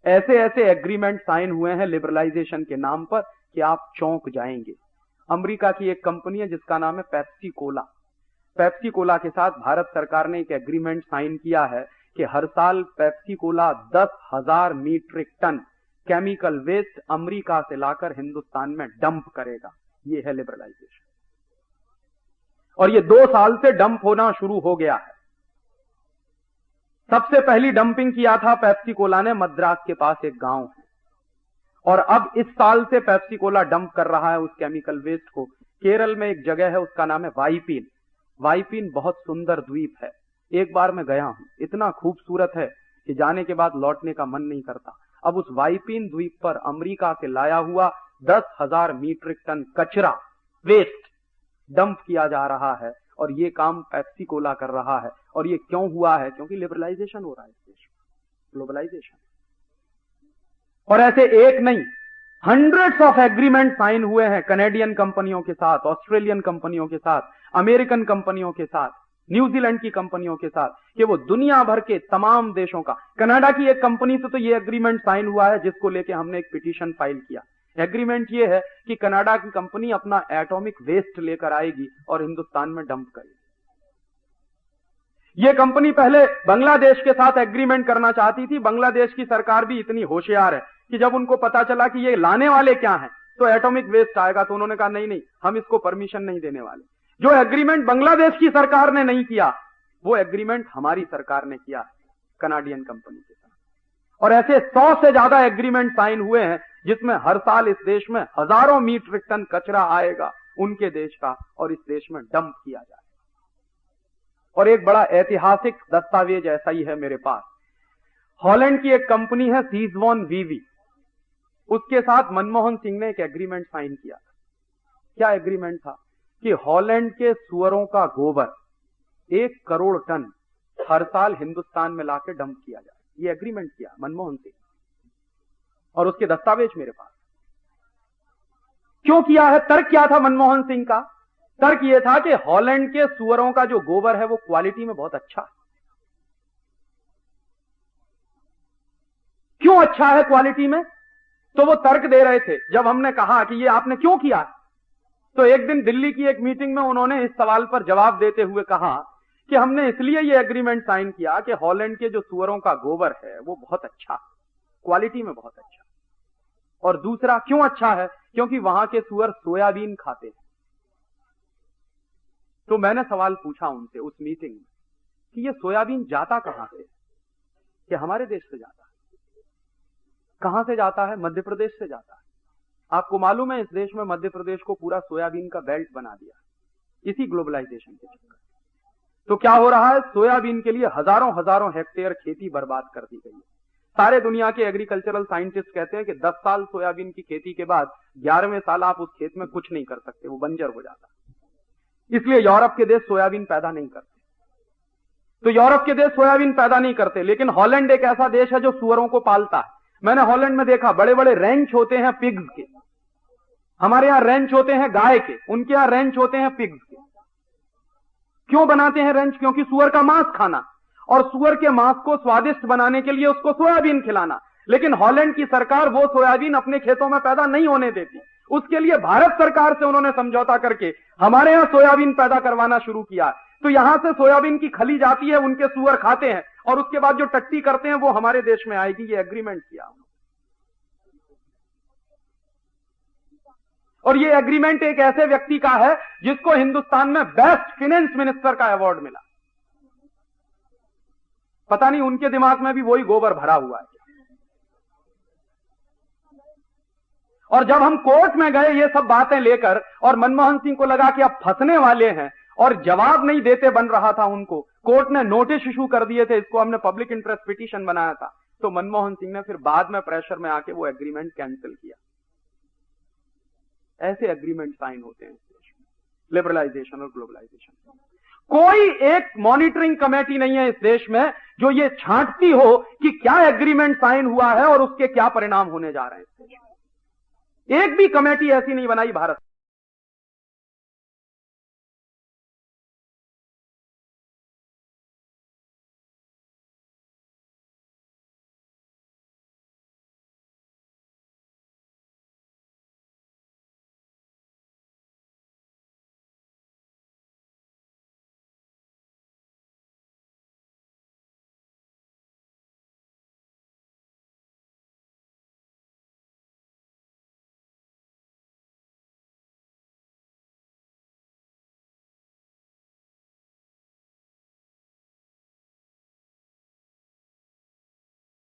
ऐसे ऐसे agreement sign हुए हैं लिबरलाइजेशन के नाम पर कि आप चौंक जाएंगे। अमेरिका की एक कंपनी है जिसका नाम है पेप्सी कोला। पेप्सी कोला के साथ भारत सरकार ने एक एग्रीमेंट साइन किया है कि हर साल Pepsi cola 10,000 metric ton chemical waste America से लाकर हिंदुस्तान में डंप करेगा। ये है लिबरलाइजेशन। और ये 2 साल से डंप होना शुरू हो गया है। सबसे पहली डंपिंग किया था पेप्सी कोला ने मद्रास के पास एक गांव है, और अब इस साल से पेप्सी कोला डंप कर रहा है उस केमिकल वेस्ट को। केरल में एक जगह है, उसका नाम है वाइपीन। वाइपीन बहुत सुंदर द्वीप है। एक बार मैं गया हूं, इतना खूबसूरत है कि जाने के बाद लौटने का मन नहीं करता। अब उस वाइपीन द्वीप पर अमेरिका से लाया हुआ 10,000 मीट्रिक टन कचरा वेस्ट डंप किया जा रहा है, और ये काम पेप्सी कोला कर रहा है। और ये क्यों हुआ है? क्योंकि लिबरलाइजेशन हो रहा है इस देश में, ग्लोबलाइजेशन। और ऐसे एक नहीं, हंड्रेड्स ऑफ एग्रीमेंट साइन हुए हैं कनेडियन कंपनियों के साथ, ऑस्ट्रेलियन कंपनियों के साथ, अमेरिकन कंपनियों के साथ, न्यूजीलैंड की कंपनियों के साथ, कि वो दुनिया भर के तमाम देशों का। कनाडा की एक कंपनी से तो ये एग्रीमेंट साइन हुआ है जिसको लेके हमने एक पिटीशन फाइल किया। एग्रीमेंट ये है कि कनाडा की कंपनी अपना एटॉमिक वेस्ट लेकर आएगी और हिंदुस्तान में डंप करेगी। ये कंपनी पहले बांग्लादेश के साथ एग्रीमेंट करना चाहती थी। बांग्लादेश की सरकार भी इतनी होशियार है कि जब उनको पता चला कि ये लाने वाले क्या हैं, तो एटॉमिक वेस्ट आएगा, तो उन्होंने कहा नहीं नहीं, हम इसको परमिशन नहीं देने वाले। जो एग्रीमेंट बांग्लादेश की सरकार ने नहीं किया, वो एग्रीमेंट हमारी सरकार ने किया कनाडियन कंपनी के साथ। और ऐसे 100 से ज्यादा एग्रीमेंट साइन हुए हैं जिसमें हर साल इस देश में हजारों मीट्रिक टन कचरा आएगा उनके देश का, और इस देश में डंप किया जाएगा। और एक बड़ा ऐतिहासिक दस्तावेज ऐसा ही है मेरे पास। हॉलैंड की एक कंपनी है सीजवॉन वीवी, उसके साथ मनमोहन सिंह ने एक एग्रीमेंट साइन किया था। क्या एग्रीमेंट था? कि हॉलैंड के सुअरों का गोबर 1 करोड़ टन हर साल हिंदुस्तान में लाके डंप किया जाए। ये एग्रीमेंट किया मनमोहन सिंह, और उसके दस्तावेज मेरे पास। क्यों किया है? तर्क क्या था मनमोहन सिंह का? तर्क यह था कि हॉलैंड के सुअरों का जो गोबर है वो क्वालिटी में बहुत अच्छा है। क्यों अच्छा है क्वालिटी में? तो वो तर्क दे रहे थे। जब हमने कहा कि ये आपने क्यों किया है, तो एक दिन दिल्ली की एक मीटिंग में उन्होंने इस सवाल पर जवाब देते हुए कहा कि हमने इसलिए ये एग्रीमेंट साइन किया कि हॉलैंड के जो सुअरों का गोबर है वो बहुत अच्छा, क्वालिटी में बहुत अच्छा। और दूसरा क्यों अच्छा है? क्योंकि वहां के सुअर सोयाबीन खाते हैं। तो मैंने सवाल पूछा उनसे उस मीटिंग में कि ये सोयाबीन जाता कहां से? कि हमारे देश से जाता है। कहां से जाता है? मध्य प्रदेश से जाता है। आपको मालूम है इस देश में मध्य प्रदेश को पूरा सोयाबीन का बेल्ट बना दिया इसी ग्लोबलाइजेशन के चक्कर। तो क्या हो रहा है? सोयाबीन के लिए हजारों हजारों हेक्टेयर खेती बर्बाद कर दी गई है। सारे दुनिया के एग्रीकल्चरल साइंटिस्ट कहते हैं कि 10 साल सोयाबीन की खेती के बाद 11वें साल आप उस खेत में कुछ नहीं कर सकते, वो बंजर हो जाता है। इसलिए यूरोप के देश सोयाबीन पैदा नहीं करते। तो यूरोप के देश सोयाबीन पैदा नहीं करते, लेकिन हॉलैंड एक ऐसा देश है जो सुअरों को पालता है। मैंने हॉलैंड में देखा बड़े बड़े रेंच होते हैं पिग्स के। हमारे यहां रेंच होते हैं गाय के, उनके यहां रेंच होते हैं पिग्स के। क्यों बनाते हैं रेंच? क्योंकि सुअर का मांस खाना, और सुअर के मांस को स्वादिष्ट बनाने के लिए उसको सोयाबीन खिलाना। लेकिन हॉलैंड की सरकार वो सोयाबीन अपने खेतों में पैदा नहीं होने देती। उसके लिए भारत सरकार से उन्होंने समझौता करके हमारे यहां सोयाबीन पैदा करवाना शुरू किया। तो यहां से सोयाबीन की खली जाती है, उनके सुअर खाते हैं, और उसके बाद जो टट्टी करते हैं वो हमारे देश में आएगी। ये एग्रीमेंट किया। और ये एग्रीमेंट एक ऐसे व्यक्ति का है जिसको हिंदुस्तान में बेस्ट फाइनेंस मिनिस्टर का अवार्ड मिला। पता नहीं उनके दिमाग में भी वही गोबर भरा हुआ है। और जब हम कोर्ट में गए ये सब बातें लेकर, और मनमोहन सिंह को लगा कि अब फंसने वाले हैं, और जवाब नहीं देते बन रहा था उनको, कोर्ट ने नोटिस इशू कर दिए थे। इसको हमने पब्लिक इंटरेस्ट पिटीशन बनाया था। तो मनमोहन सिंह ने फिर बाद में प्रेशर में आके वो एग्रीमेंट कैंसिल किया। ऐसे एग्रीमेंट साइन होते हैं लिबरलाइजेशन और ग्लोबलाइजेशन। कोई एक मॉनिटरिंग कमेटी नहीं है इस देश में जो ये छांटती हो कि क्या एग्रीमेंट साइन हुआ है और उसके क्या परिणाम होने जा रहे हैं इस देश में। एक भी कमेटी ऐसी नहीं बनाई भारत